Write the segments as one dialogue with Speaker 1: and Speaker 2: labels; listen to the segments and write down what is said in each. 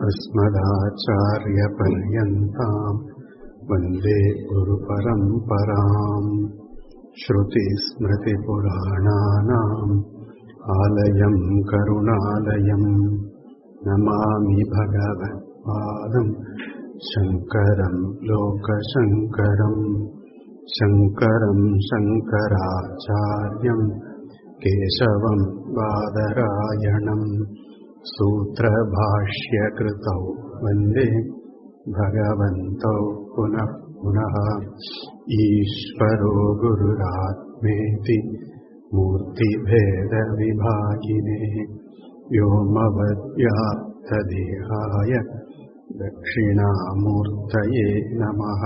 Speaker 1: अस्मदाचार्यपर्यन्तां वन्दे गुरुपरम्पराम्। श्रुतिस्मृतिपुराणानाम् आलयं करुणालयम् नमामि भगवत्पादं शङ्करं लोकशङ्करम्। शङ्करं शङ्कराचार्यं केशवं बादरायणम् सूत्रभाष्यकृतौ वन्दे भगवन्तौ पुनः पुनः। ईश्वरो गुरुरात्मेति मूर्तिभेदविभागिने व्योमवद्व्याप्तदेहाय दक्षिणामूर्तये नमः।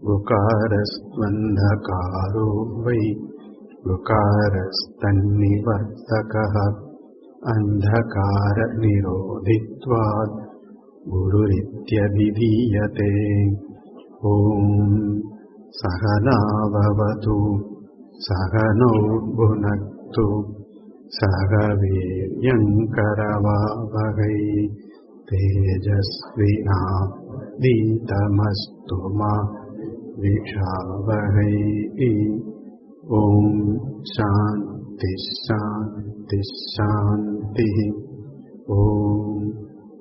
Speaker 1: ऋकारस्त्वन्धकारो वै ऋकारस्तन्निवर्तकः अन्धकारनिरोधित्वात् गुरुरित्यभिधीयते। ॐ सहनाववतु सहनौ भुनक्तु सह वीर्यङ्करवावहै तेजस्विनावधीतमस्तु मा विद्विषावहै। ॐ शान्ति शान्ति शान्तिः। ॐ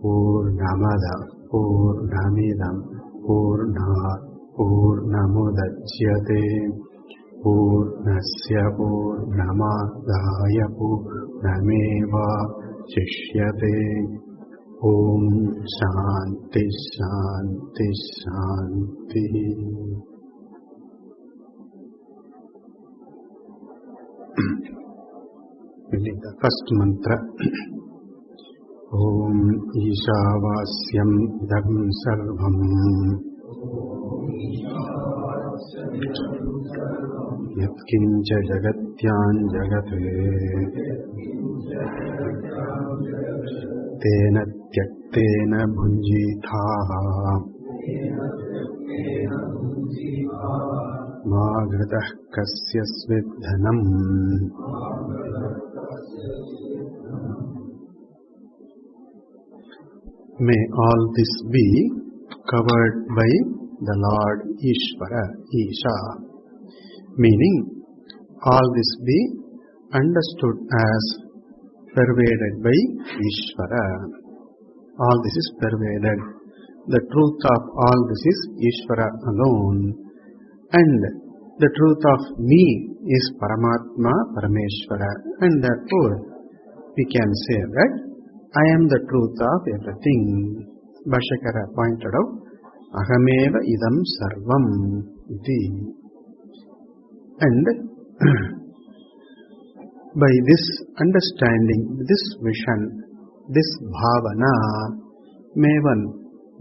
Speaker 1: पूर्णमदः पूर्णमिदं पूर्णात् पूर्णमुदच्यते पूर्णस्य पूर्णमादाय पूर्णमेवावशिष्यते। ॐ शान्ति शान्ति शान्तिः। The first mantra. Om Īśāvāsyam idam sarvam yatkinca jagatyan jagat tena tyaktena bhunjithaha ma gratah kasya svidhanam. May all this be covered by the Lord Ishvara, Isha, meaning all this be understood as pervaded by Ishvara. All this is pervaded. The truth of all this is Ishvara alone, and the truth of me is Paramatma, Parameshvara, and therefore we can say that I am the truth of everything. Bhashyakara pointed out, Ahameva idam sarvam iti. And by this understanding, this vision, this bhavana, may one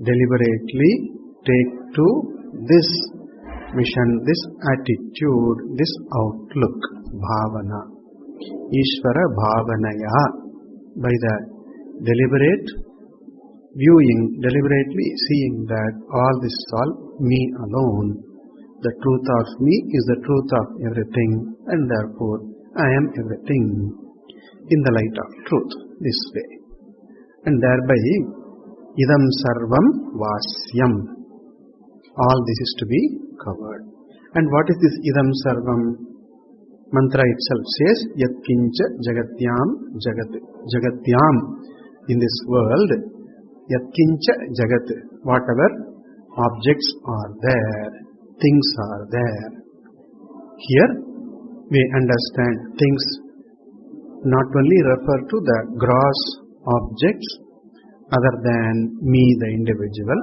Speaker 1: deliberately take to this vision, this attitude, this outlook, bhavana. Ishvara bhavanaya, by the deliberate viewing, deliberately seeing that all this is all me alone. The truth of me is the truth of everything, and therefore I am everything in the light of truth, this way. And thereby, idam sarvam vasyam. All this is to be covered. And what is this idam sarvam? Mantra itself says, yatkincha jagatyam jagat. Jagatyam. In this world, yatkincha jagat, whatever objects are there, things are there. Here we understand things not only refer to the gross objects other than me, the individual,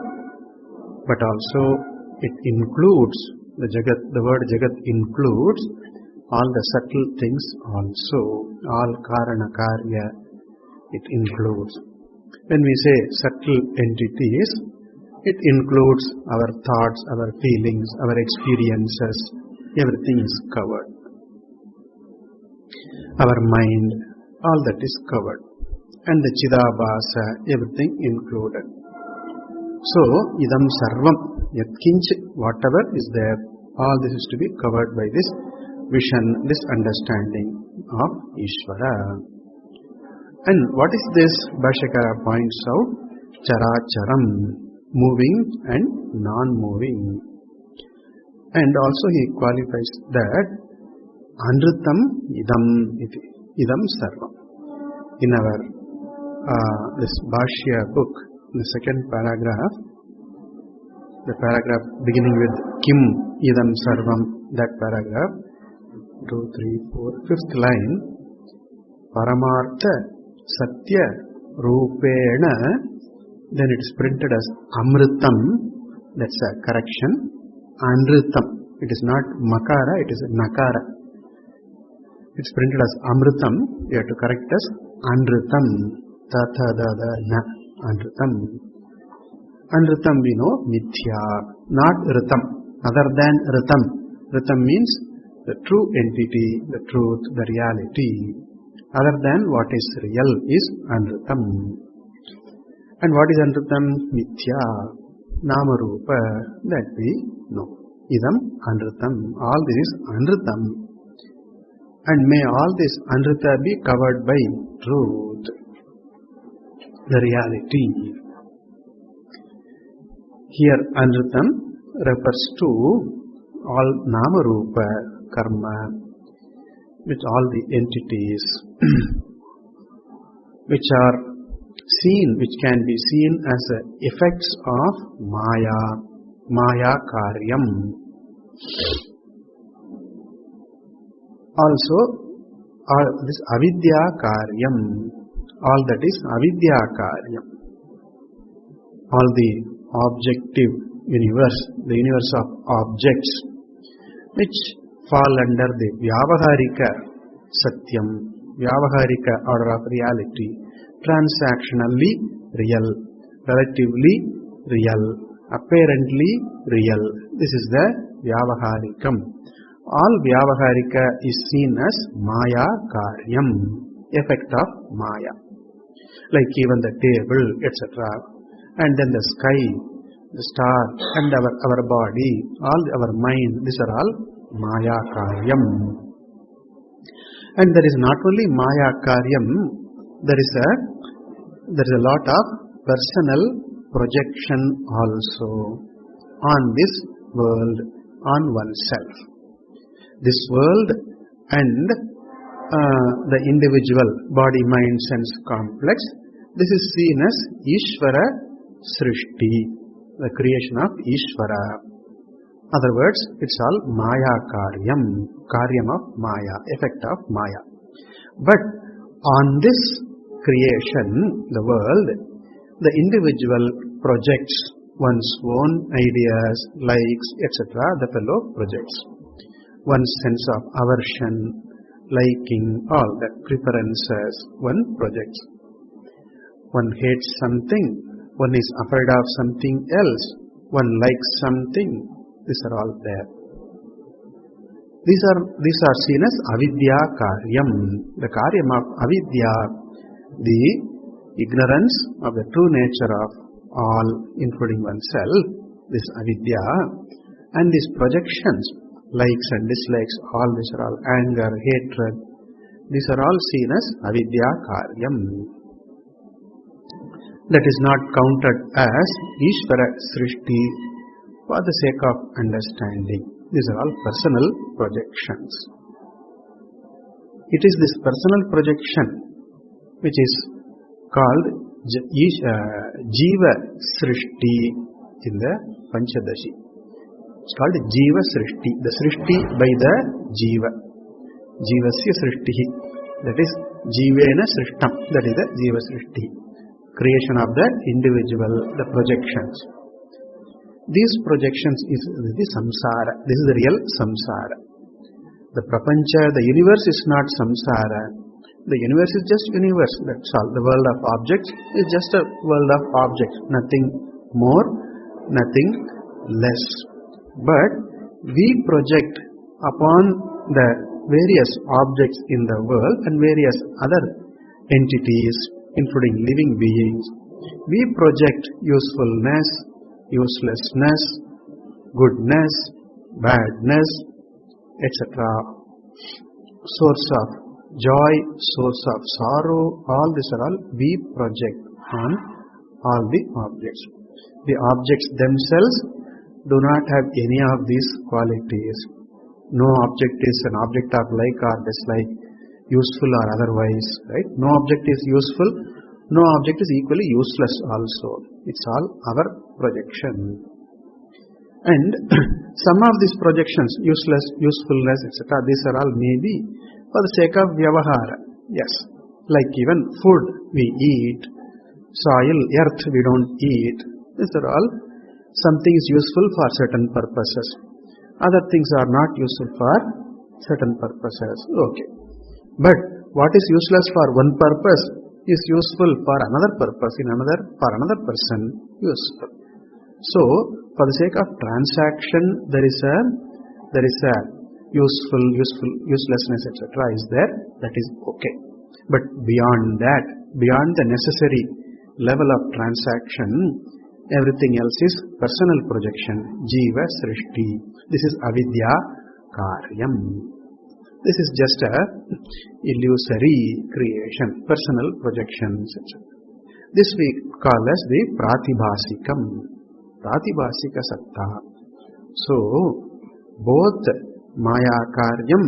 Speaker 1: but also it includes the jagat. The word jagat includes all the subtle things also, all karana karya. It includes. When we say subtle entities, it includes our thoughts, our feelings, our experiences. Everything is covered. Our mind, all that is covered. And the Īśāvāsya, everything included. So, idam sarvam, yatkinch, whatever is there, all this is to be covered by this vision, this understanding of Ishvara. And what is this? Bhashyakara points out, characharam, moving and non-moving. And also he qualifies that anritam idam sarvam. In our this Bhashya book, the second paragraph, the paragraph beginning with Kim idam sarvam, that paragraph, 2, 3, 4, fifth line, Paramartha Satya Rupena, then it is printed as Amritam, that's a correction, Anritam, it is not Makara, it is Nakara. It's printed as Amritam, you have to correct as Anritam, Tatha Dada Na, Anritam. Anritam we know, Mithya, not Ritam, other than Ritam. Ritam means the true entity, the truth, the reality. Other than what is real is Anritam. And what is Anritam? Mithya, Namarupa, that we know. Idam Anritam, all this is Anritam. And may all this Anrita be covered by truth, the reality. Here Anritam refers to all Namarupa, Karma, which all the entities which are seen, which can be seen as effects of Maya Karyam. Also, this Avidya Karyam, all that is Avidya Karyam. All the objective universe, the universe of objects, which fall under the Vyavaharika Satyam, Vyavaharika order of reality, transactionally real, relatively real, apparently real. This is the Vyavaharikam. All Vyavaharika is seen as Maya Karyam, effect of Maya. Like even the table, etc. And then the sky, the star, and our body, all our mind, these are all Maya Karyam. And there is not only Maya Karyam, there is a lot of personal projection also on this world, on oneself. This world and the individual body, mind, sense complex, this is seen as Ishvara Srishti, the creation of Ishvara. Other words, it's all Maya Karyam, Karyam of Maya, effect of Maya. But on this creation, the world, the individual projects one's own ideas, likes, etc. The fellow projects. One's sense of aversion, liking, all that preferences, one projects. One hates something, one is afraid of something else, one likes something. These are all there. These are seen as avidya karyam, the karyam of avidya, the ignorance of the true nature of all, including oneself, this avidya, and these projections, likes and dislikes, all these are all anger, hatred, these are all seen as avidya karyam. That is not counted as Ishvara Srishti for the sake of understanding. These are all personal projections. It is this personal projection which is called Jiva Srishti in the Panchadashi. It's called Jiva Srishti, the Srishti by the Jiva. Jivasya Srishti, that is Jivena Srishtam, that is the Jiva Srishti. Creation of the individual, the projections. These projections is the samsara. This is the real samsara. The prapancha, the universe is not samsara. The universe is just universe. That's all. The world of objects is just a world of objects. Nothing more, nothing less. But we project upon the various objects in the world and various other entities, including living beings. We project usefulness, uselessness, goodness, badness, etc. Source of joy, source of sorrow, all these are all we project on all the objects. The objects themselves do not have any of these qualities. No object is an object of like or dislike, useful or otherwise, right? No object is useful, no object is equally useless also. It's all our projection. And some of these projections, useless, usefulness, etc., these are all maybe for the sake of vyavahara. Yes, like even food we eat, soil, earth we don't eat. These are all, something is useful for certain purposes. Other things are not useful for certain purposes. Okay. But what is useless for one purpose is useful for another purpose, for another person useful. So, for the sake of transaction, there is a useful, uselessness, etc. is there. That is okay. But beyond that, beyond the necessary level of transaction, everything else is personal projection, jiva srishti. This is avidya karyam. This is just a illusory creation, personal projections, etc. This we call as the pratibhasikam, pratibhasika satta. So, both maya karyam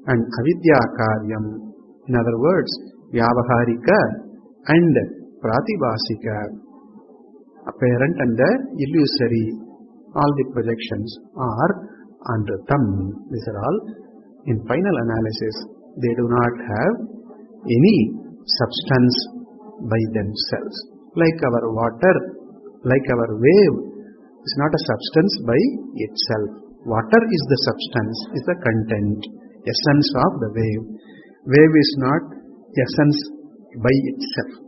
Speaker 1: and avidya karyam, in other words, vyavaharika and pratibhasika, apparent and the illusory, all the projections are anrutam. These are all, in final analysis, they do not have any substance by themselves. Like our water, like our wave, is not a substance by itself. Water is the substance, is the content, essence of the wave. Wave is not essence by itself.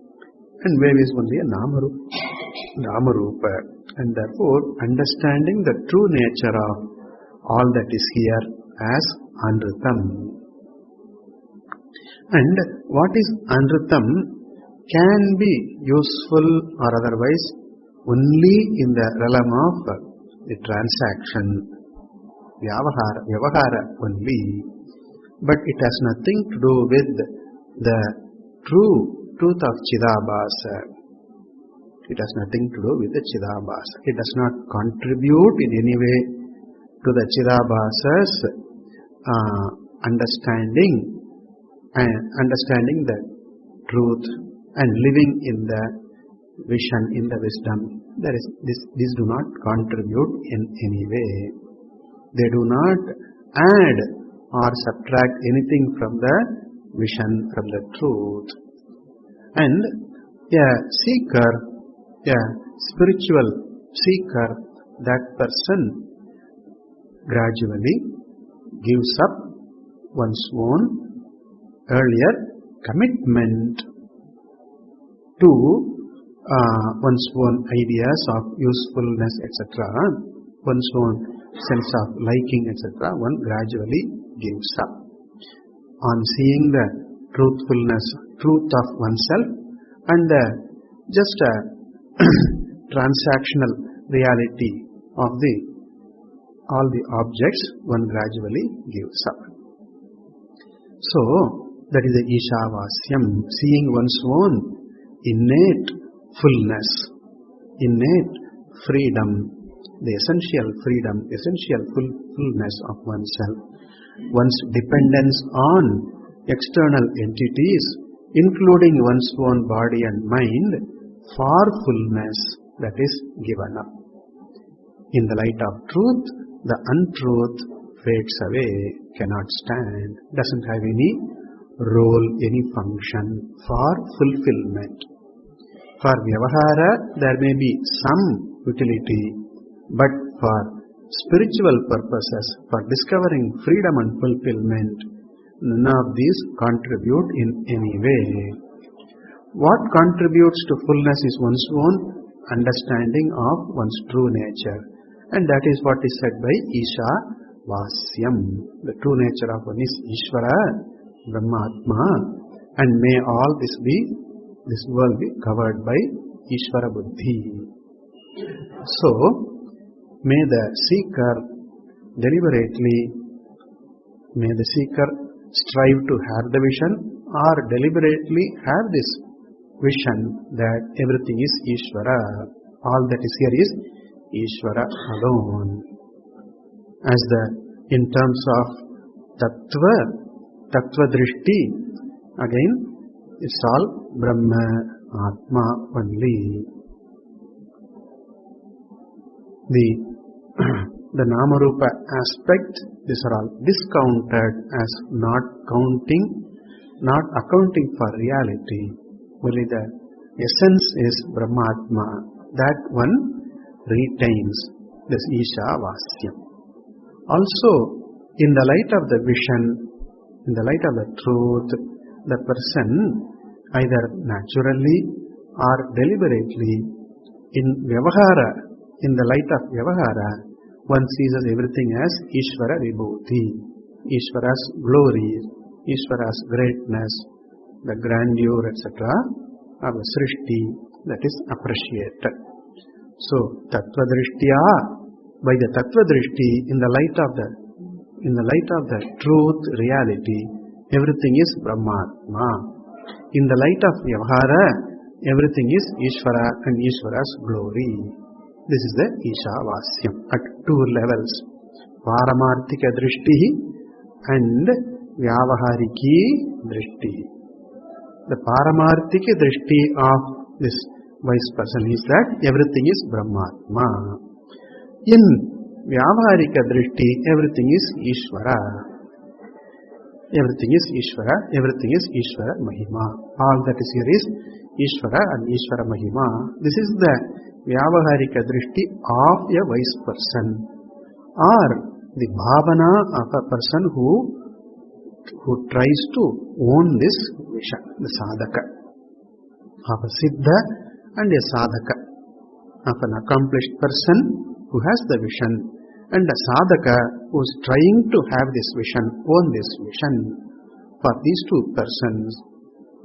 Speaker 1: And wave is only a namarupa. And therefore, understanding the true nature of all that is here as anrutam. And what is anrutam can be useful or otherwise only in the realm of the transaction, vyavahara only. But it has nothing to do with the truth of Chidabhasa. It has nothing to do with the Chidabhasa. It does not contribute in any way to the Chidabhasa's understanding the truth and living in the vision, in the wisdom. These do not contribute in any way. They do not add or subtract anything from the vision, from the truth. And a seeker, a spiritual seeker, that person gradually gives up one's own earlier commitment to one's own ideas of usefulness, etc., one's own sense of liking, etc., one gradually gives up. On seeing the truth of oneself and the just a transactional reality of all the objects, one gradually gives up. So, that is the Īśāvāsyam, seeing one's own innate fullness, innate freedom, the essential freedom, essential fullness of oneself, one's dependence on external entities, including one's own body and mind, for fullness, that is given up. In the light of truth, the untruth fades away, cannot stand, doesn't have any role, any function for fulfillment. For vyavahara, there may be some utility, but for spiritual purposes, for discovering freedom and fulfillment, none of these contribute in any way. What contributes to fullness is one's own understanding of one's true nature. And that is what is said by Īśāvasyam. The true nature of one is Ishvara, Brahmatma, and may all this world be covered by Ishvara Buddhi. So, may the seeker strive to have the vision or deliberately have this vision that everything is Ishvara. All that is here is Ishvara alone. In terms of Tattva Drishti, again it's all Brahma, Atma only. The Namarupa aspect, these are all discounted as not accounting for reality. Only the essence is Brahmatma. That one retains this Īśāvāsya. Also, in the light of the vision, in the light of the truth, the person either naturally or deliberately in the light of Vyavahara, one sees everything as Ishvara Vibhuti, Ishvara's glory, Ishvara's greatness, the grandeur, etc. of the Srishti that is appreciated. So, Tattva Drishtya, by the Tattva Drishti, in the light of the truth, reality, everything is Brahmatma. In the light of Vyavahara, everything is Ishvara and Ishvara's glory. This is the Īśāvāsya at two levels, Paramarthika Drishti and Vyavahariki Drishti. The Paramarthika Drishti of this wise person is that everything is Brahmatma. In Vyavaharika Drishti, everything is Ishvara. Everything is Ishvara, everything is Ishvara Mahima. All that is here is Ishvara and Ishvara Mahima. This is the Vyavaharika Drishti of a wise person, or the bhavana of a person who tries to own this vision, the sadhaka, of a siddha and a sadhaka, of an accomplished person who has the vision, and a sadhaka who is trying to have this vision, own this vision. For these two persons,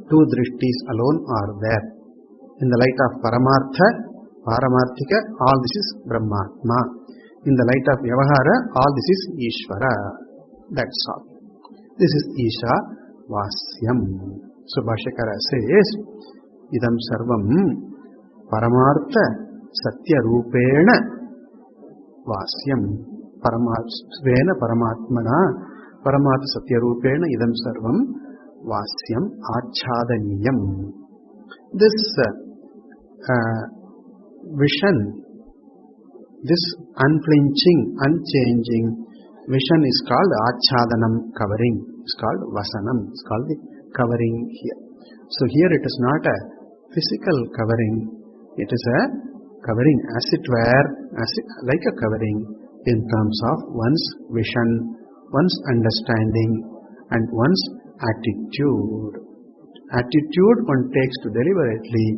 Speaker 1: two drishtis alone are there. In the light of Paramarthika, all this is Brahmatma. In the light of Vyavahara, all this is Ishvara. That's all. This is Īśāvasyam. So Bhashyakara says, Idam sarvam Paramartha Satya Rupena Vasyam. Paramarthvena Paramatmana Paramartha Satya Rupena Idam sarvam Vasyam Achhadaniyam. This vision, this unflinching, unchanging vision is called Achhadanam, covering. It's called Vasanam. It's called the covering here. So here it is not a physical covering. It is a covering, as it were, like a covering in terms of one's vision, one's understanding, and one's attitude. Attitude one takes to deliberately.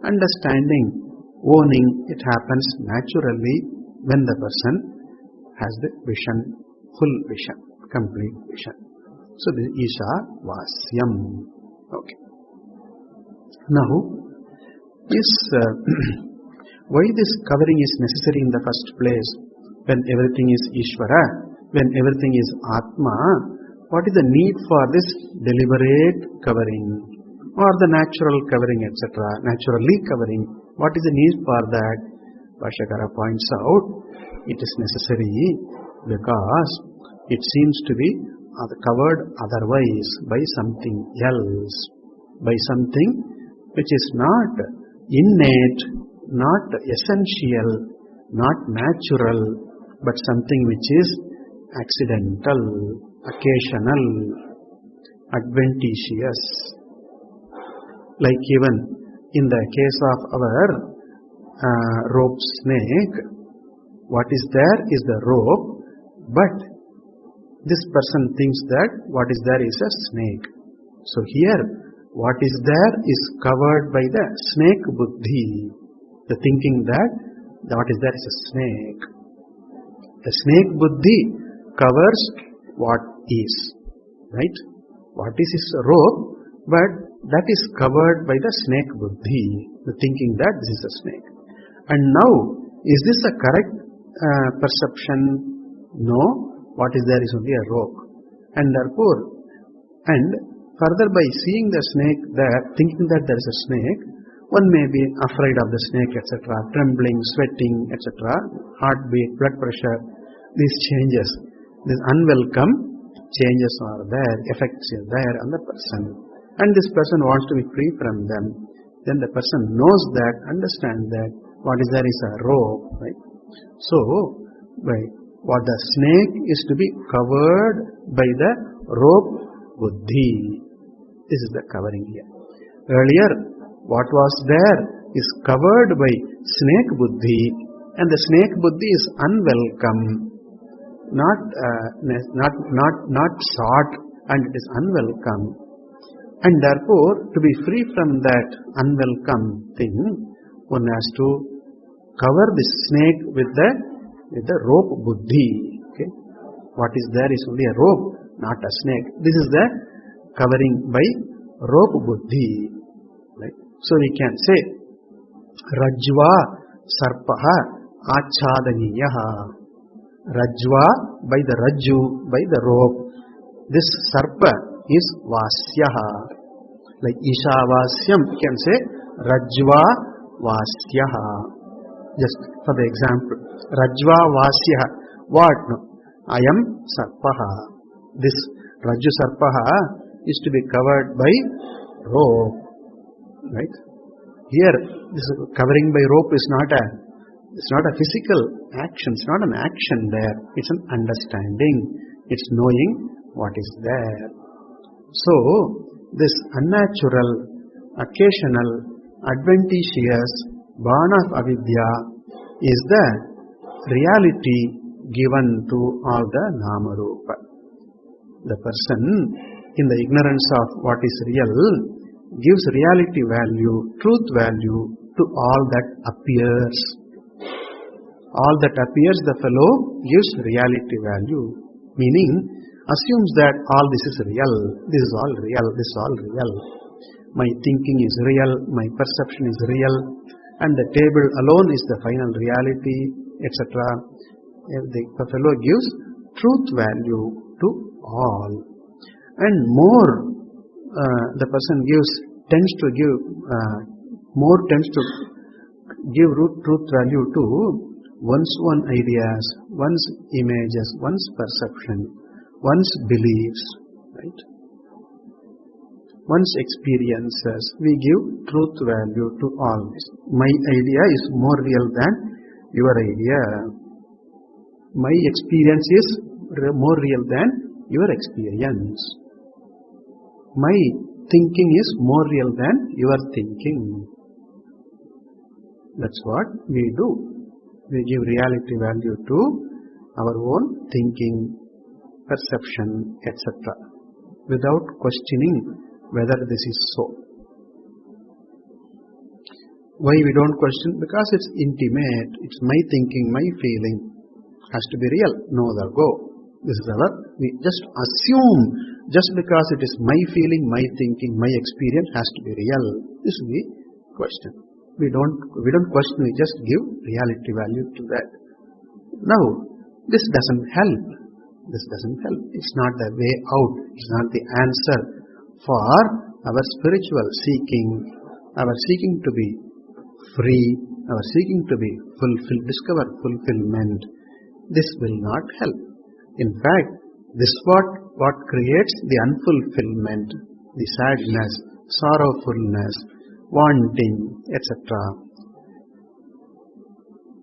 Speaker 1: Understanding, owning, it happens naturally when the person has the vision, full vision, complete vision. So this is Īśāvasyam. Okay. Now, why this covering is necessary in the first place? When everything is Ishvara, when everything is Atma, what is the need for this deliberate covering or the natural covering, etc.? Naturally covering. What is the need for that? Bhashyakara points out, it is necessary because it seems to be covered otherwise by something else, by something which is not innate, not essential, not natural, but something which is accidental, occasional, adventitious. Like even in the case of our rope snake, what is there is the rope, but this person thinks that what is there is a snake. So here, what is there is covered by the snake buddhi, the thinking that what is there is a snake. The snake buddhi covers what is, right? What is a rope, but that is covered by the snake buddhi, the thinking that this is a snake. And now, is this a correct perception? No. What is there is only a rope. And therefore, and Further, by seeing the snake there, thinking that there is a snake, one may be afraid of the snake, etc., trembling, sweating, etc., heartbeat, blood pressure, these changes, these unwelcome changes are there, effects are there on the person. And this person wants to be free from them. Then the person knows that, understands that what is there is a rope, right? So, what the snake is to be covered by the rope buddhi. This is the covering here. Earlier, what was there is covered by snake buddhi, and the snake buddhi is unwelcome, not sought, and it is unwelcome. And therefore, to be free from that unwelcome thing, one has to cover the snake with the rope buddhi. Okay? What is there is only a rope, not a snake. This is the covering by rope buddhi. Right? So we can say, Rajva sarpaha achadaniyaha. Rajva, by the rajju, by the rope. This sarpa is vasyaha. Like Īśāvāsyam, you can say Rajva vasyaha. Just for the example, Rajva vasyaha. What? No. I am sarpaha. This Rajju sarpaha is to be covered by rope. Right? Here, this covering by rope is not a physical action. It's not an action there. It's an understanding. It's knowing what is there. So, this unnatural, occasional, adventitious born of avidya is the reality given to all the nama rupa. The person, in the ignorance of what is real, gives reality value, truth value to all that appears. All that appears, the fellow gives reality value, meaning assumes that all this is real, this is all real, this is all real. My thinking is real, my perception is real, and the table alone is the final reality, etc. The fellow gives truth value to all. And more the person tends to give truth value to one's own ideas, one's images, one's perception, one's beliefs, right? One's experiences. We give truth value to all this. My idea is more real than your idea. My experience is more real than your experience. My thinking is more real than your thinking. That's what we do. We give reality value to our own thinking, perception, etc. without questioning whether this is so. Why we don't question? Because it's intimate. It's my thinking, my feeling. Has to be real. No other go. This is we just assume, just because it is my feeling, my thinking, my experience has to be real. This is the question. We don't question, we just give reality value to that. Now, this doesn't help. This doesn't help. It's not the way out. It's not the answer for our spiritual seeking, our seeking to be free, our seeking to be fulfilled, discover fulfillment. This will not help. In fact, this is what creates the unfulfillment, the sadness, sorrowfulness, wanting, etc.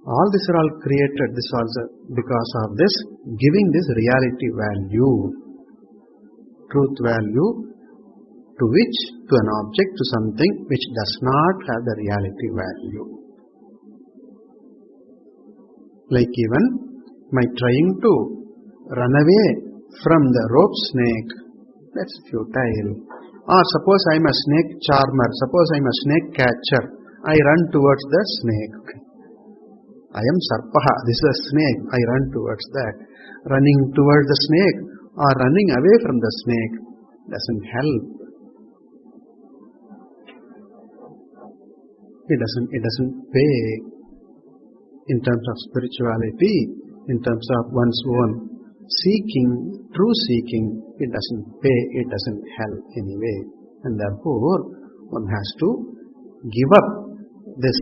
Speaker 1: All these are all created, this also because of this, giving this reality value, truth value, to an object, to something which does not have the reality value. Like even my trying to run away from the rope snake, that's futile. Or suppose I am a snake charmer, suppose I am a snake catcher, I run towards the snake. I am sarpaha, this is a snake, I run towards that. Running towards the snake or running away from the snake doesn't help. It doesn't pay in terms of spirituality, in terms of one's own seeking, true seeking, it doesn't pay, it doesn't help anyway. And therefore, one has to give up this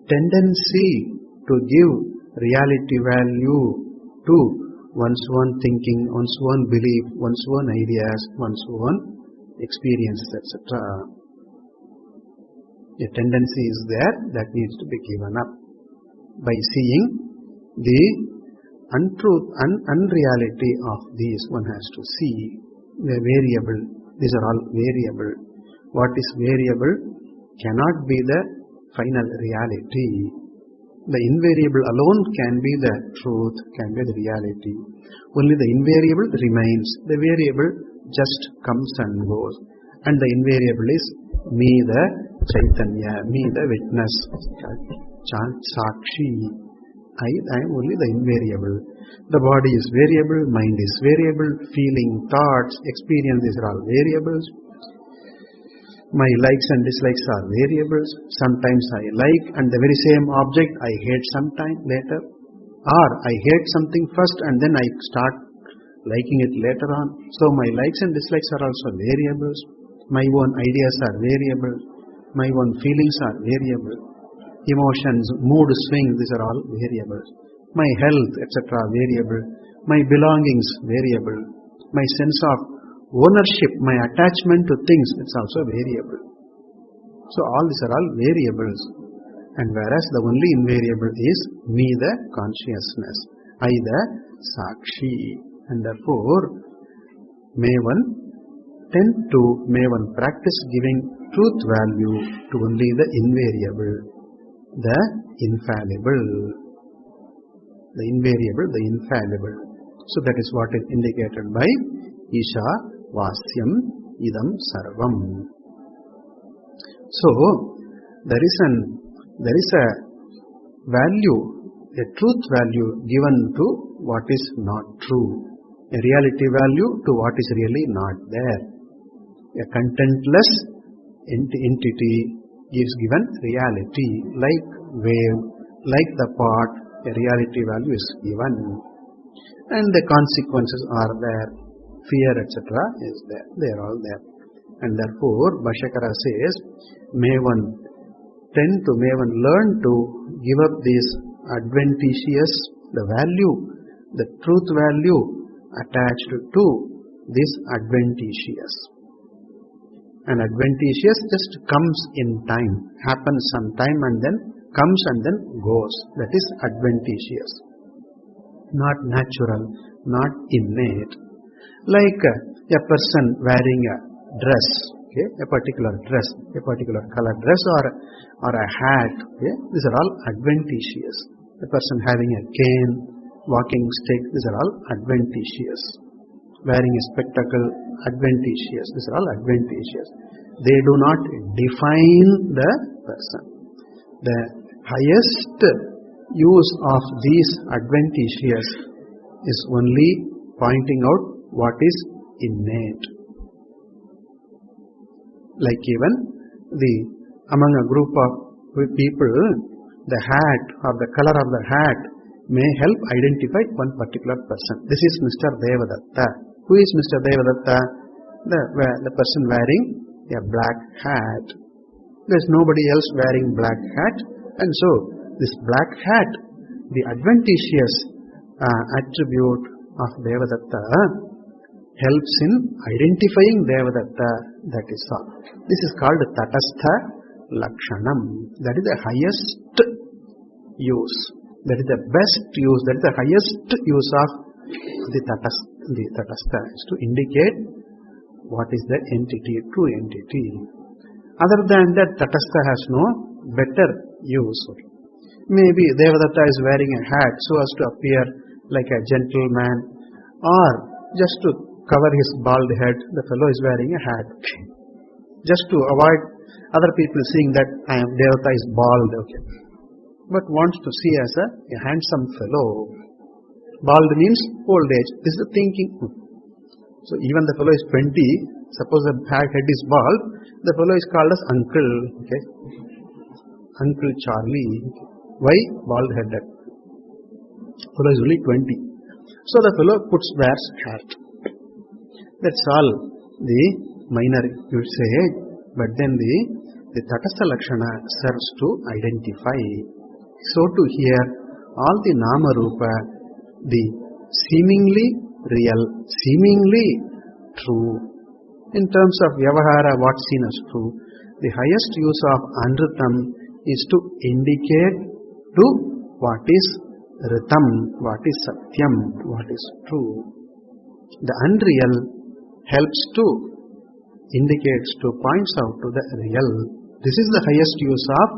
Speaker 1: tendency to give reality value to one's own thinking, one's own belief, one's own ideas, one's own experiences, etc. A tendency is there that needs to be given up by seeing the untruth and unreality of these. One has to see the variable. These are all variable. What is variable cannot be the final reality. The invariable alone can be the truth, can be the reality. Only the invariable remains. The variable just comes and goes. And the invariable is me, the Chaitanya, me, the witness, Sakshi. I am only the invariable. The body is variable, mind is variable, feeling, thoughts, experience, these are all variables. My likes and dislikes are variables. Sometimes I like and the very same object I hate sometime later. Or I hate something first and then I start liking it later on. So my likes and dislikes are also variables. My own ideas are variables. My own feelings are variables. Emotions, mood swings, these are all variables. My health, etc. variable. My belongings, variable. My sense of ownership, my attachment to things, it's also variable. So all these are all variables. And whereas the only invariable is me, the consciousness, I, the Sakshi. And therefore, may one practice giving truth value to only the invariable, the infallible. The invariable, the infallible. So that is what is indicated by Īśāvāsyam idam sarvam. So there is a value, a truth value given to what is not true, a reality value to what is really not there. A contentless entity is given reality, like wave, like the pot, a reality value is given, and the consequences are there. Fear, etc. is there. They are all there. And therefore, Bhashyakara says, may one learn to give up this adventitious, the value, the truth value attached to this adventitious. And adventitious just comes in time, happens sometime and then comes and then goes. That is adventitious. Not natural, not innate. Like a person wearing a dress, okay, a particular dress, a particular color dress or a hat, okay, these are all adventitious. A person having a cane, walking stick, these are all adventitious. Wearing a spectacle, adventitious, these are all adventitious. They do not define the person. The highest use of these adventitious is only pointing out what is innate. Like even among a group of people, the hat or the color of the hat may help identify one particular person. This is Mr. Devadatta. Who is Mr. Devadatta? The person wearing a black hat. There is nobody else wearing black hat, and so this black hat, the adventitious attribute of Devadatta, helps in identifying Devadatta, that is all. This is called Tatastha Lakshanam. That is the highest use. That is the best use. That is the highest use of the Tatastha, is to indicate what is the entity, true entity. Other than that, Tatastha has no better use. Maybe Devadatta is wearing a hat so as to appear like a gentleman, or just to cover his bald head, the fellow is wearing a hat. Just to avoid other people seeing that Devadatta is bald, okay. But wants to see as a handsome fellow. Bald means old age. This is the thinking. So even the fellow is 20, suppose the head is bald, the fellow is called as uncle, okay. Uncle Charlie. Why bald headed? Fellow is only 20. So the fellow wears hat. That's all the minor you say, but then the Tatastha Lakshana serves to identify. So to here, all the Nama Rupa, the seemingly real, seemingly true. In terms of Vyavahara, what's seen as true, the highest use of Anritam is to indicate to what is Ritam, what is Satyam, what is true. The unreal helps to indicates to points out to the real. This is the highest use of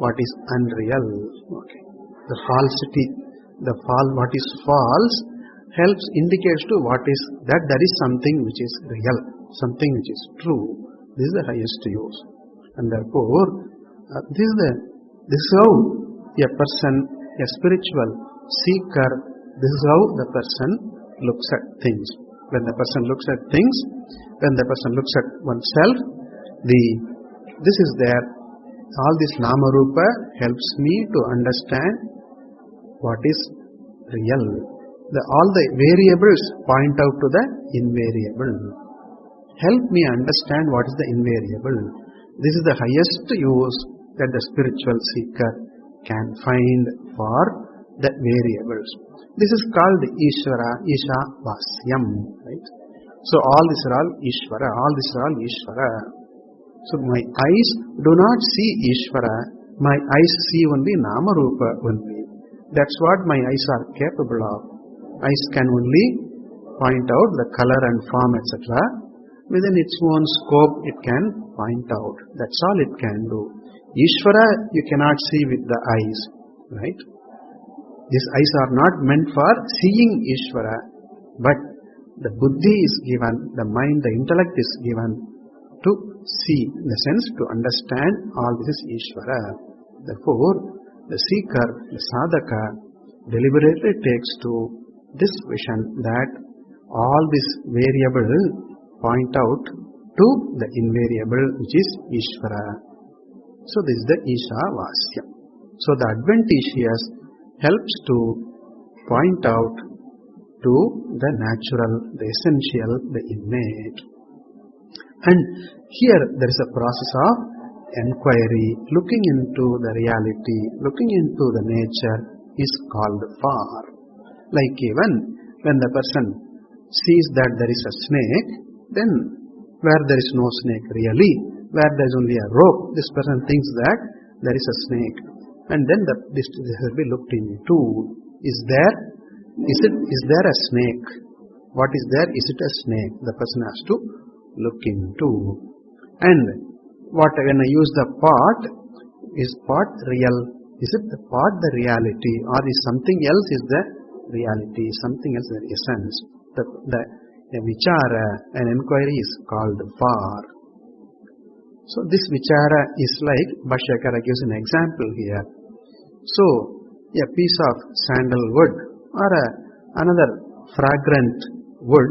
Speaker 1: what is unreal. Okay. The falsity, what is false helps indicates to what is that there is something which is real, something which is true. This is the highest use, and therefore this is how a person, a spiritual seeker, this is how the person looks at things. When the person looks at things, when the person looks at oneself, this is there. All this Nama Rupa helps me to understand what is real. All the variables point out to the invariable. Help me understand what is the invariable. This is the highest use that the spiritual seeker can find for the variables. This is called Īśāvasyam, right? So all these are all Ishvara, all these are all Ishvara. So my eyes do not see Ishvara, my eyes see only Nama Rupa only. That's what my eyes are capable of. Eyes can only point out the color and form, etc. Within its own scope it can point out. That's all it can do. Ishvara you cannot see with the eyes, right? These eyes are not meant for seeing Ishvara, but the buddhi is given, the mind, the intellect is given to see, in the sense to understand all this is Ishvara. Therefore, the seeker, the sadhaka, deliberately takes to this vision that all these variables point out to the invariable which is Ishvara. So this is the Īśāvāsya. So the adventitious helps to point out to the natural, the essential, the innate. And here there is a process of enquiry, looking into the reality, looking into the nature is called for. Like even when the person sees that there is a snake, then where there is no snake really, where there is only a rope, this person thinks that there is a snake. And then this will be looked into. Is there a snake? What is there? Is it a snake? The person has to look into. And when I use the pot, is pot real? Is it the pot the reality, or is something else is the reality, something else the essence? The vichara, an inquiry is called for. So this vichara is like, Bhashyakara gives an example here. So a piece of sandalwood or another fragrant wood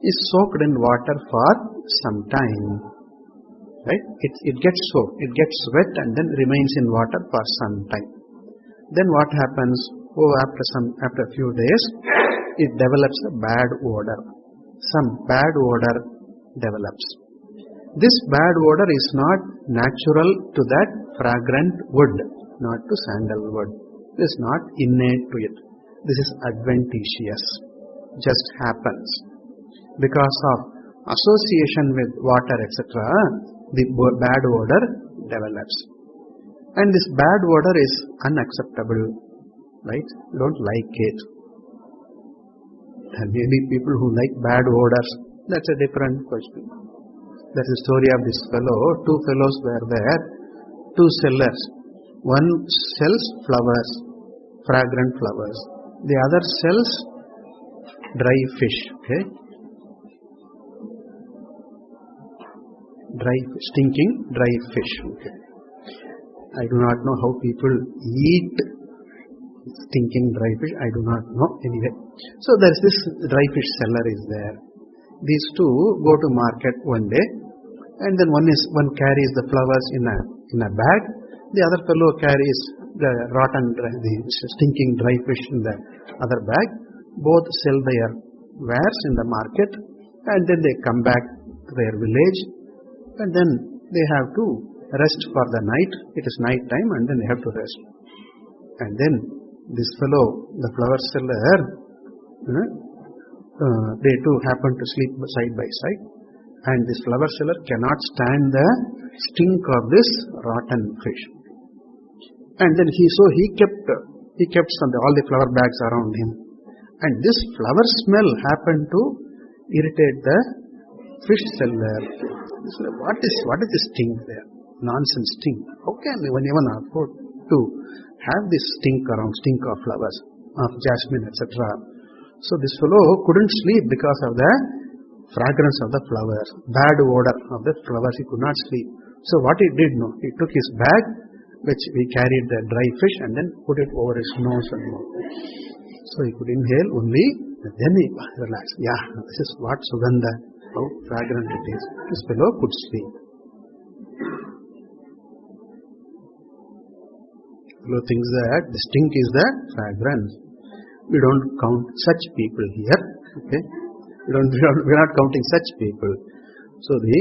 Speaker 1: is soaked in water for some time. Right? It gets soaked, it gets wet and then remains in water for some time. Then what happens? After a few days, it develops a bad odor. Some bad odor develops. This bad odor is not natural to that fragrant wood, not to sandalwood. It is not innate to it. This is adventitious. Just happens. Because of association with water, etc., the bad odor develops. And this bad odor is unacceptable, right? You don't like it. There may be people who like bad odors. That's a different question. That's the story of this fellow. Two fellows were there, two sellers. One sells flowers, fragrant flowers. The other sells dry fish. Okay? Stinking dry fish. Okay. I do not know how people eat stinking dry fish. I do not know. Anyway, so there is this dry fish seller is there. These two go to market one day, and then one carries the flowers in a bag. The other fellow carries the stinking dry fish in the other bag. both sell their wares in the market and then they come back to their village and then they have to rest for the night. It is night time and then they have to rest. And then this fellow, the flower seller, they too happen to sleep side by side. And this flower seller cannot stand the stink of this rotten fish. And then he kept all the flower bags around him. And this flower smell happened to irritate the fish seller. He said, what is this stink there? Nonsense stink. How can anyone afford to have this stink of flowers, of jasmine, etc.? So this fellow couldn't sleep because of the fragrance of the flowers, bad odor of the flowers. He could not sleep. So what he did, he took his bag, which we carried the dry fish, and then put it over his nose and mouth. So he could inhale only, and then he relaxed. Yeah, this is what Sugandha, how fragrant it is. This fellow could sleep. Fellow thinks that the stink is the fragrance. We don't count such people here. Okay, we are not counting such people. So the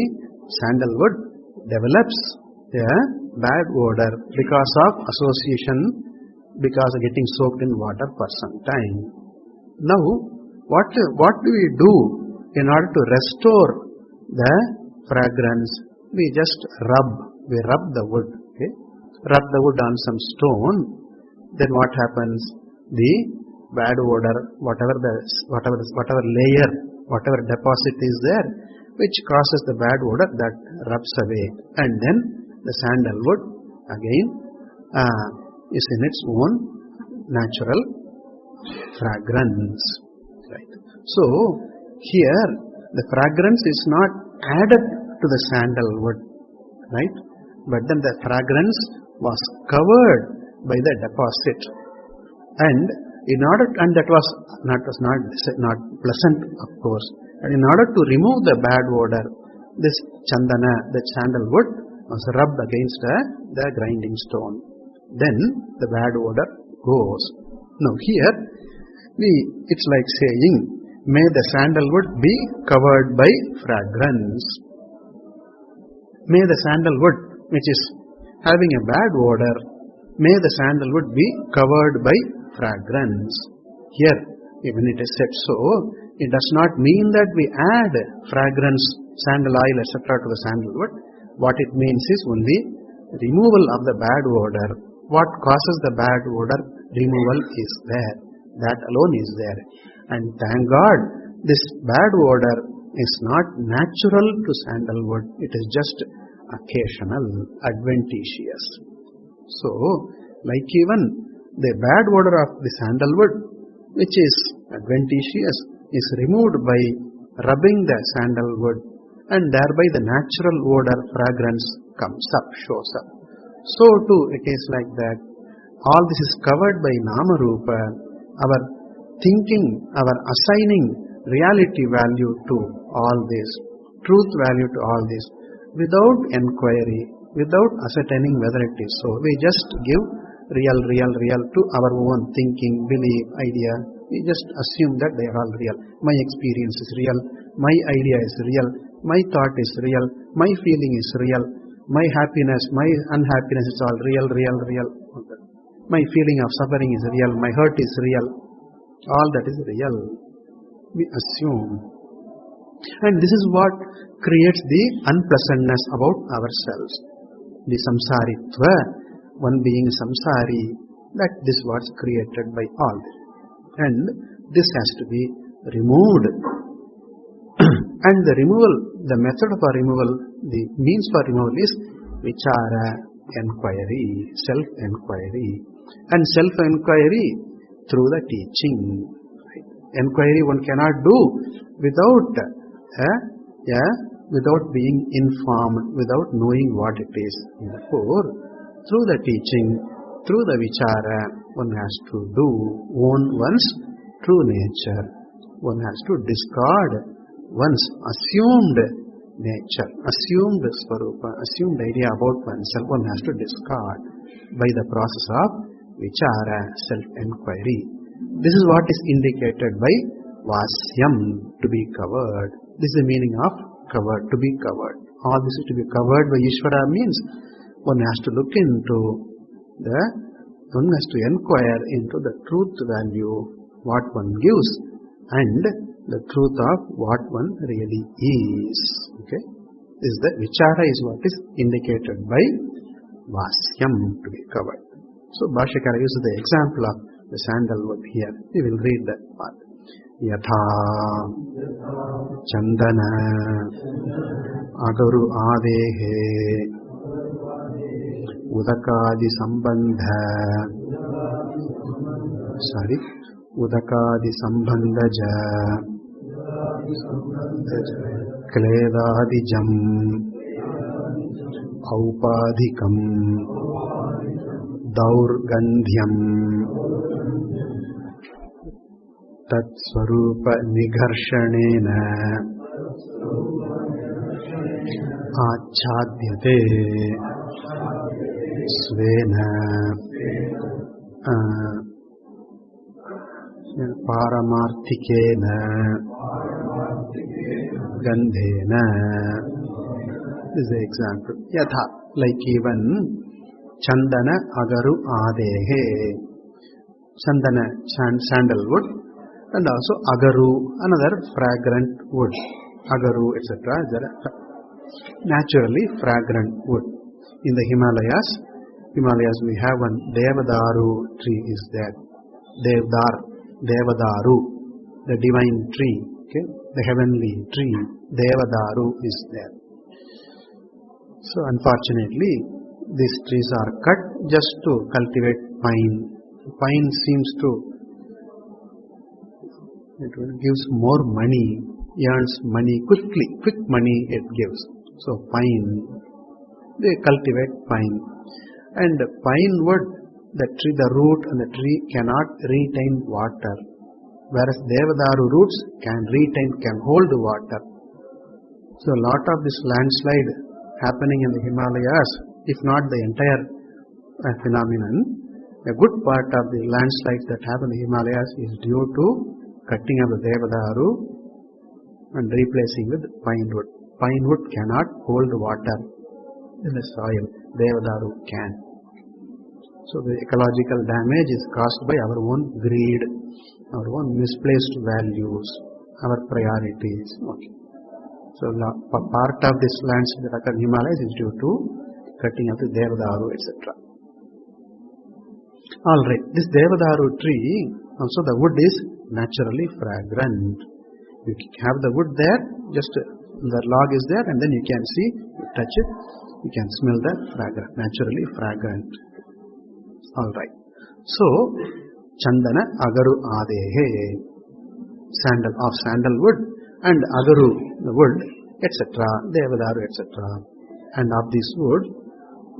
Speaker 1: sandalwood develops a bad odor because of association, because of getting soaked in water for some time. Now, what do we do in order to restore the fragrance? We just rub the wood. Okay? Rub the wood on some stone. Then what happens? The bad odor, whatever layer, whatever deposit is there, which causes the bad odor, that rubs away. And then the sandalwood again is in its own natural fragrance. Right. So here the fragrance is not added to the sandalwood, right? But then the fragrance was covered by the deposit, and that was not pleasant, of course. And in order to remove the bad odor, this chandana, the sandalwood, was rubbed against the grinding stone. Then the bad odor goes. Now here, it's like saying, may the sandalwood be covered by fragrance. May the sandalwood, which is having a bad odor, may the sandalwood be covered by fragrance. Here, when it is said so, it does not mean that we add fragrance, sandal oil, etc. to the sandalwood. What it means is only removal of the bad odor. What causes the bad odor? Removal is there. That alone is there. And thank God, this bad odor is not natural to sandalwood. It is just occasional, adventitious. So, like even the bad odor of the sandalwood, which is adventitious, is removed by rubbing the sandalwood, and thereby the natural odor, fragrance comes up, shows up. So too it is like that. All this is covered by Nama Rupa, our thinking, our assigning reality value to all this, truth value to all this, without enquiry, without ascertaining whether it is so. We just give real to our own thinking, belief, idea. We just assume that they are all real. My experience is real, my idea is real, my thought is real, my feeling is real, my happiness, my unhappiness is all real. My feeling of suffering is real, my hurt is real. All that is real. We assume. And this is what creates the unpleasantness about ourselves. The samsaritva, one being samsari, that this was created by all. And this has to be removed. And the removal, the method for removal, the means for removal is vichara, enquiry, self-enquiry. And self-enquiry through the teaching. Right? Enquiry one cannot do without being informed, without knowing what it is. Therefore, through the teaching, through the vichara, one has to own one's true nature. One has to discard one's assumed nature, assumed swarupa, assumed idea about oneself. One has to discard by the process of vichara, self-enquiry. This is what is indicated by Vasyam, to be covered. This is the meaning of covered, to be covered. All this is to be covered by Ishvara means one has to look into one has to inquire into the truth value, what one gives, and the truth of what one really is. Okay? This is the vichara is what is indicated by Vasyam, to be covered. So Bhashyakara uses the example of the sandalwood here. We will read that part. Yatha Chandana Agaru Adehe Udakadi Sambandha Udakadi Sambandhaja Kledadijam Aupadhikam Daurgandhyam Tat Swarupa Nigharshanena Achadhyate Svena Paramarthikena Gandhena. This is the example. Yatha, like even Chandana Agaru Adehe. Chandana, sandalwood, and also Agaru, another fragrant wood. Agaru, etc. Naturally fragrant wood. In the Himalayas we have one Devadaru tree is there. Devadaru, the divine tree, okay? The heavenly tree, Devadaru is there. So unfortunately, these trees are cut just to cultivate pine. Pine seems to, it gives more money, earns money quickly, quick money it gives. So pine, they cultivate pine. And pine wood, the tree, the root and the tree cannot retain water. Whereas Devadaru roots can hold water. So a lot of this landslide happening in the Himalayas, if not the entire phenomenon, a good part of the landslides that happen in the Himalayas is due to cutting of the Devadaru and replacing with pine wood. Pine wood cannot hold water in the soil. Devadaru can. So the ecological damage is caused by our own greed, our own misplaced values, our priorities. Okay. So part of this landslide that occur in Himalayas is due to cutting of the Devadaru, etc. Alright, this Devadaru tree, also the wood is naturally fragrant. You have the wood there, just the log is there, and then you can see, you touch it, you can smell the fragrance, naturally fragrant. Alright. So, Chandana Agaru Adehe, sandalwood, and Agaru, the wood, etc., Devadaru, etc. And of this wood,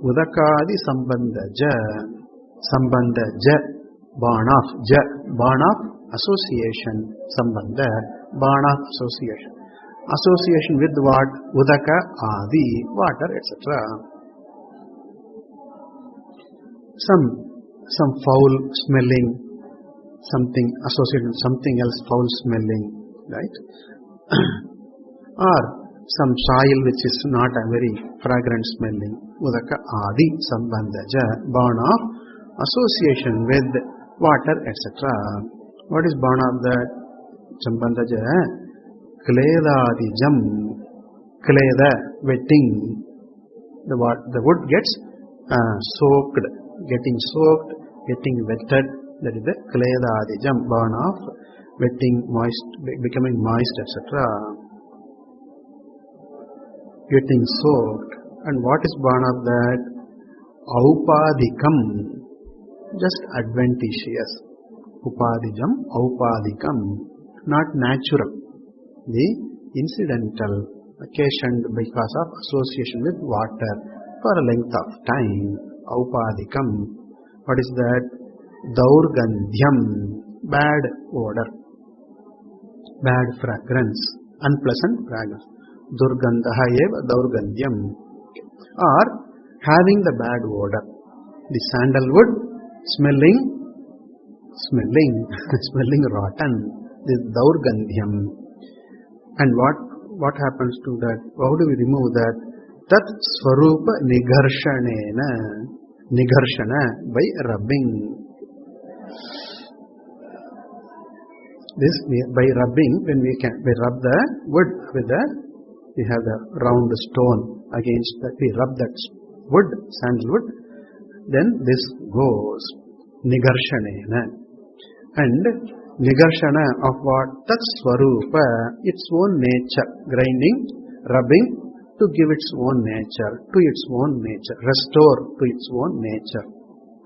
Speaker 1: Udakadi Sambandha, born of association, Sambandha, born of association. Association with what? Udaka, Adi, water, etc. Some foul smelling, something associated with something else foul smelling, right? Or some soil which is not a very fragrant smelling, Udaka Adi Sambandhaja, born of association with water, etc. What is born of that? Sambandhaja? Kledadijam, kleda, wetting. The wood gets soaked, getting wetted. That is the kledadijam, born of wetting, moist, becoming moist, etc. Getting soaked. And what is born of that? Aupadhikam, just adventitious. Upadhijam, aupadhikam, not natural. The incidental, occasioned because of association with water for a length of time. Aupadhikam. What is that? Daurgandhyam, bad odor, bad fragrance, unpleasant fragrance. Durgandha eva daurgandhyam. Or having the bad odor. The sandalwood smelling smelling, smelling rotten. This daurgandhyam. And what happens to that? How do we remove that? Tat swarupa nigarshana, by rubbing. This by rubbing, when we rub the wood with we have the round stone against that, we rub that wood, sandalwood, then this goes nigarshanena. And nigarshana of what? Tat swarupa, its own nature, grinding, rubbing to give its own nature, to its own nature, restore to its own nature.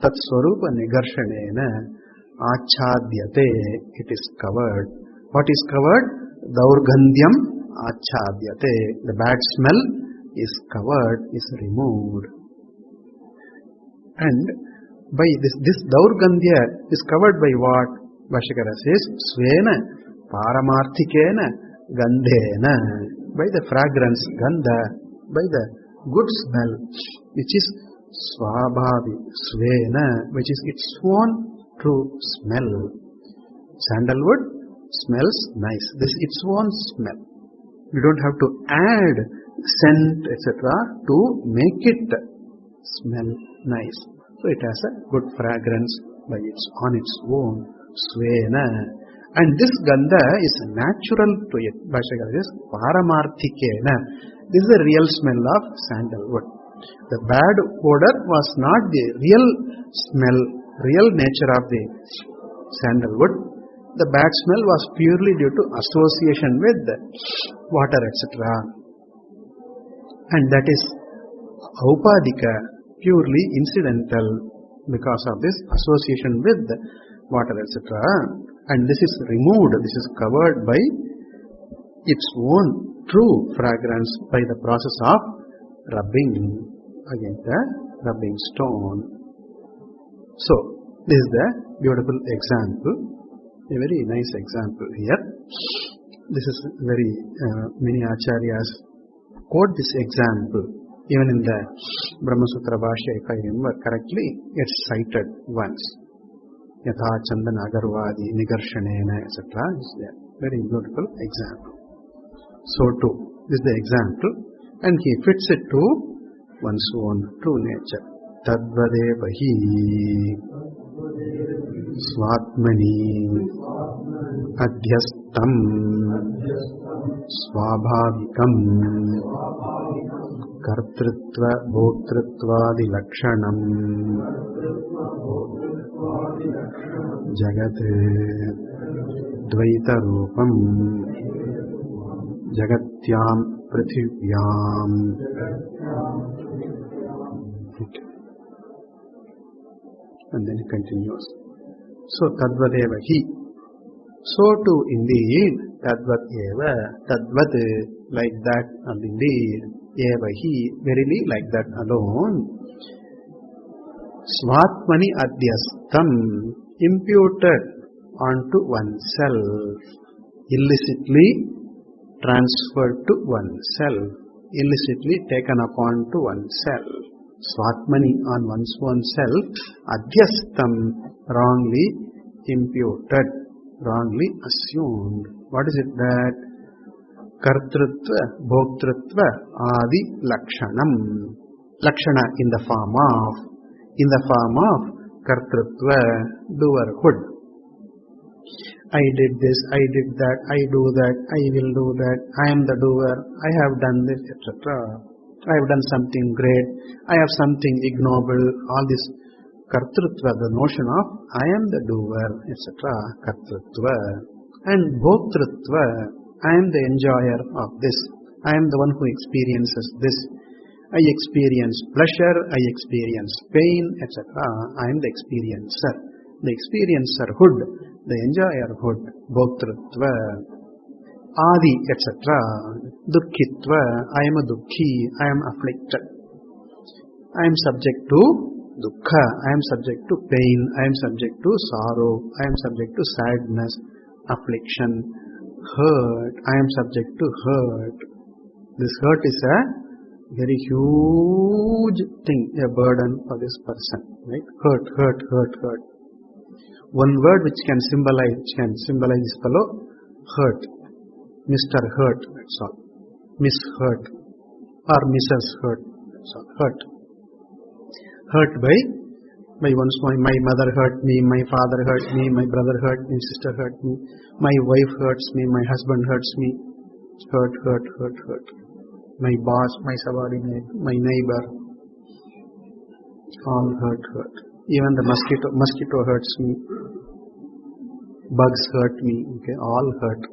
Speaker 1: Tat swarupa nigarshanena Achadyate, it is covered. What is covered? Daurgandhyam achadyate. The bad smell is covered, is removed. And by this daurgandhya is covered by what? Bhashyakara says, Svena paramarthikena gandhena, by the fragrance, gandha, by the good smell, which is swabhavi, svena, which is its own true smell. Sandalwood smells nice. This is its own smell. You don't have to add scent, etc. to make it smell nice. So it has a good fragrance on its own. Svena. And this gandha is natural to it. Bhashyakara says, paramarthikena. This is the real smell of sandalwood. The bad odor was not the real smell, real nature of the sandalwood. The bad smell was purely due to association with water, etc. And that is aupadika, purely incidental, because of this association with water, etc. And this is removed, this is covered by its own true fragrance by the process of rubbing against the rubbing stone. So, this is the beautiful example, a very nice example here. This is very, many acharyas quote this example. Even in the Brahma Sutra Bhashya, if I remember correctly, it's cited once. Yatha Chandana Agarvadi Nigarshanena, etc. is a very beautiful example. So too, this is the example, and he fits it to one's own true nature. Tadvadevahi Swatmani Adhyastam Swabhavikam Kartritva Bhotrittvadi Lakshanam Jagat Dvaita Rupam Jagatyam Prithivyam. Okay. And then he continues. So Tadvadeva Hi. So too indeed Tadvat Eva, Tadvat, like that, and indeed Eva Hi, verily like that alone. Svatmani Adhyastam, imputed onto oneself, illicitly transferred to oneself, illicitly taken upon to oneself. Svatmani, on one's own self, Adhyastam, wrongly imputed, wrongly assumed. What is it that? Kartrutva, Bhoktritva, Adi Lakshanam. Lakshana in the form of Kartrutva, doerhood. I did this, I did that, I do that, I will do that, I am the doer, I have done this, etc. I have done something great, I have something ignoble, all this Kartrutva, the notion of I am the doer, etc. Kartrutva. And Bhoktritva, I am the enjoyer of this, I am the one who experiences this. I experience pleasure, I experience pain, etc. I am the experiencer. The experiencerhood, the enjoyerhood, Bhoktritva, Adi, etc. Dukkhitva, I am a dukkhi, I am afflicted. I am subject to dukkha, I am subject to pain, I am subject to sorrow, I am subject to sadness, affliction, hurt, I am subject to hurt. This hurt is a very huge thing, a burden for this person, right? Hurt. one word which can symbolize this fellow, hurt. Mr. Hurt, that's all. Miss Hurt or Mrs. Hurt, that's all. Hurt. Hurt by once my mother hurt me, my father hurt me, my brother hurt me, sister hurt me, my wife hurts me, my husband hurts me. Hurt. My boss, my subordinate, my neighbor, all hurt. Even the mosquito hurts me, bugs hurt me, okay, all hurt.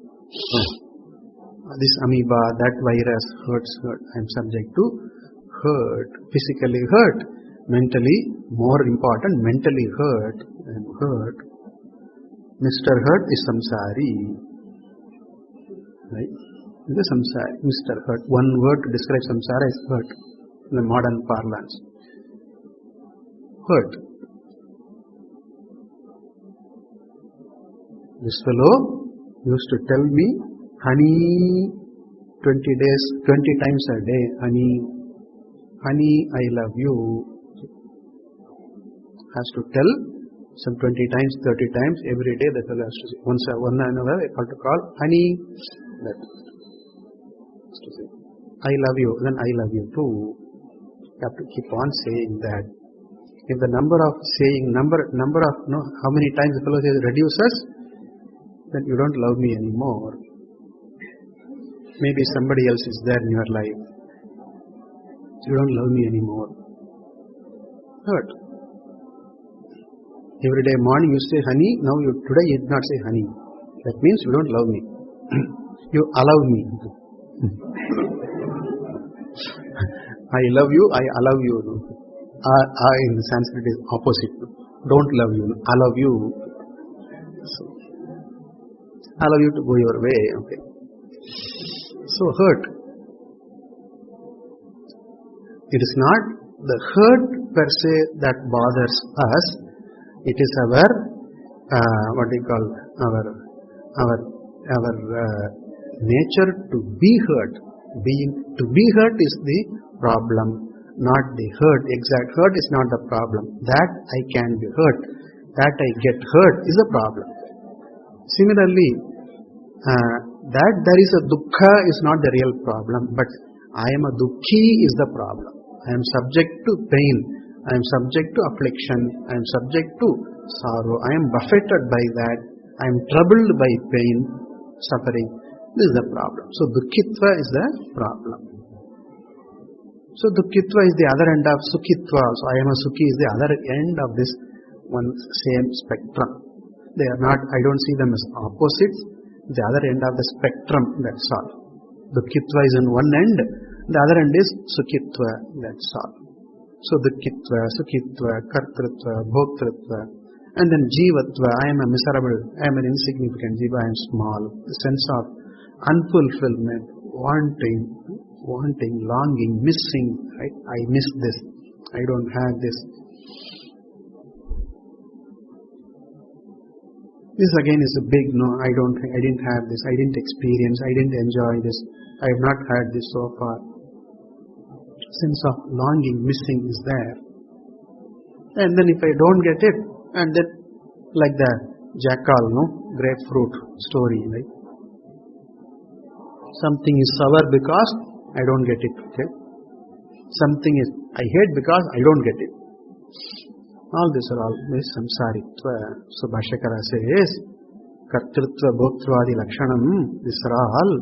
Speaker 1: This amoeba, that virus hurts. I am subject to hurt, physically hurt, mentally, more important, mentally hurt. I am hurt. Mr. Hurt is samsari, right? The samsari, Mr. Hurt. One word to describe samsara is hurt in the modern parlance. Hurt. This fellow used to tell me, honey, 20 times a day, honey, I love you. Has to tell some 20 times, 30 times, every day the fellow has to say. Once one another, I call to call, honey, that. To say, I love you, then I love you too. You have to keep on saying that. If the number of how many times the fellow says reduces, then you don't love me anymore. Maybe somebody else is there in your life. You don't love me anymore. Hurt. Every day morning you say honey, now today you did not say honey. That means you don't love me. You allow me. I love you, I allow you. In Sanskrit is opposite. Don't love you, allow you. So, allow you to go your way. Okay. So hurt. It is not the hurt per se that bothers us. It is our nature to be hurt. To be hurt is the problem, not the hurt. Exact hurt is not the problem. That I can be hurt, that I get hurt is the problem. Similarly, that there is a dukkha is not the real problem, but I am a dukkhi is the problem. I am subject to pain, I am subject to affliction, I am subject to sorrow, I am buffeted by that, I am troubled by pain, suffering. This is the problem. So dukkitva is the problem. So dukkitva is the other end of sukhitva. So I am a sukhi is the other end of this one same spectrum. They are not, I don't see them as opposites. The other end of the spectrum, that's all. Dukkitva is on one end, the other end is sukhitva, that's all. So dukkitva, sukhitva, kartritva, bhoktritva, and then jivatva, I am a miserable, I am an insignificant jiva, I am small. The sense of unfulfillment, wanting, longing, missing, right? I miss this, I don't have this. This again is a big no, I didn't have this, I didn't experience, I didn't enjoy this, I have not had this so far. Sense of longing, missing is there. And then if I don't get it, and then like the jackal, grapefruit story, right? Something is sour because I don't get it, okay? Something is I hate because I don't get it. All these are all samsaritva. So Bhashyakara says, kartritva, bhoktrvadi lakshanam, these are all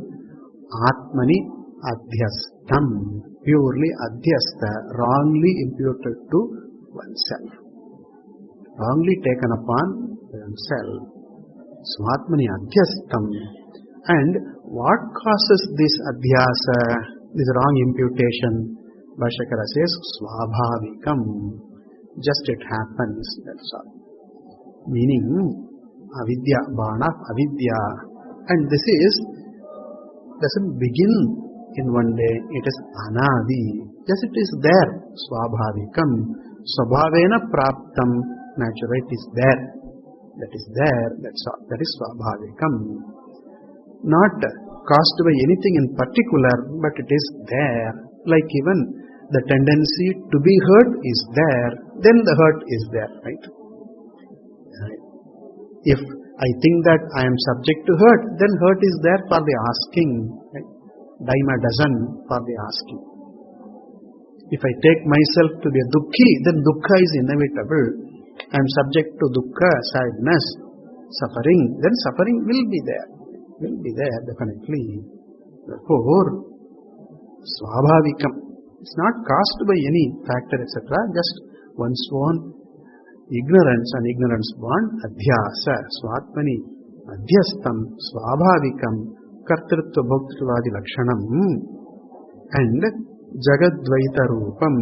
Speaker 1: atmani adhyastam, purely adhyasta, wrongly imputed to oneself. Wrongly taken upon oneself. So atmani adhyastam. And what causes this adhyasa, this wrong imputation? Bhashyakara says, swabhavikam. Just it happens, that's all. Meaning, avidya, bana, avidya. And this doesn't begin in one day, it is anadi. Just it is there, swabhavikam. Swabhavena praptam, naturally it is there. That is there, that's all. That is swabhavikam. Not caused by anything in particular, but it is there. Like even the tendency to be hurt is there, then the hurt is there, right? If I think that I am subject to hurt, then hurt is there for the asking. Right? Dime a dozen for the asking. If I take myself to be a dukkhi, then dukkha is inevitable. I am subject to dukkha, sadness, suffering, then suffering will be there. Will be there, definitely. Therefore, Svabhavikam. It's not caused by any factor, etc. Just one's own ignorance and ignorance born adhyasa, Swatmani, adhyastam, Svabhavikam, Kartritva Bhoktrivadi Lakshanam, and Jagadvaita Rupam.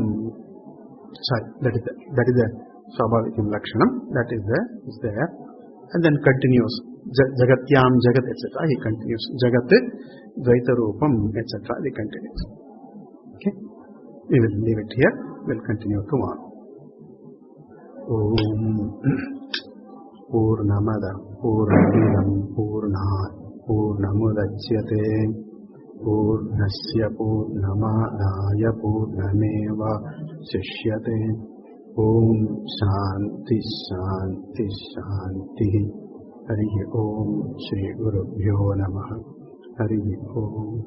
Speaker 1: Sorry, that is the Svabhavikam Lakshanam, that is there. And then continues, Jagatyam Jagat, etc. He continues, Jagat, Dvaita Rupam, etc. He continues. Okay? We will leave it here. We will continue tomorrow. Om Purnamada Purnamidam Purnat Purnamudachyate Purnasya Purnamadaya Purnameva Sishyate. Om Shanti Shanti Shanti. Hari Om Shri Gurubhyo Namaha. Hari Om.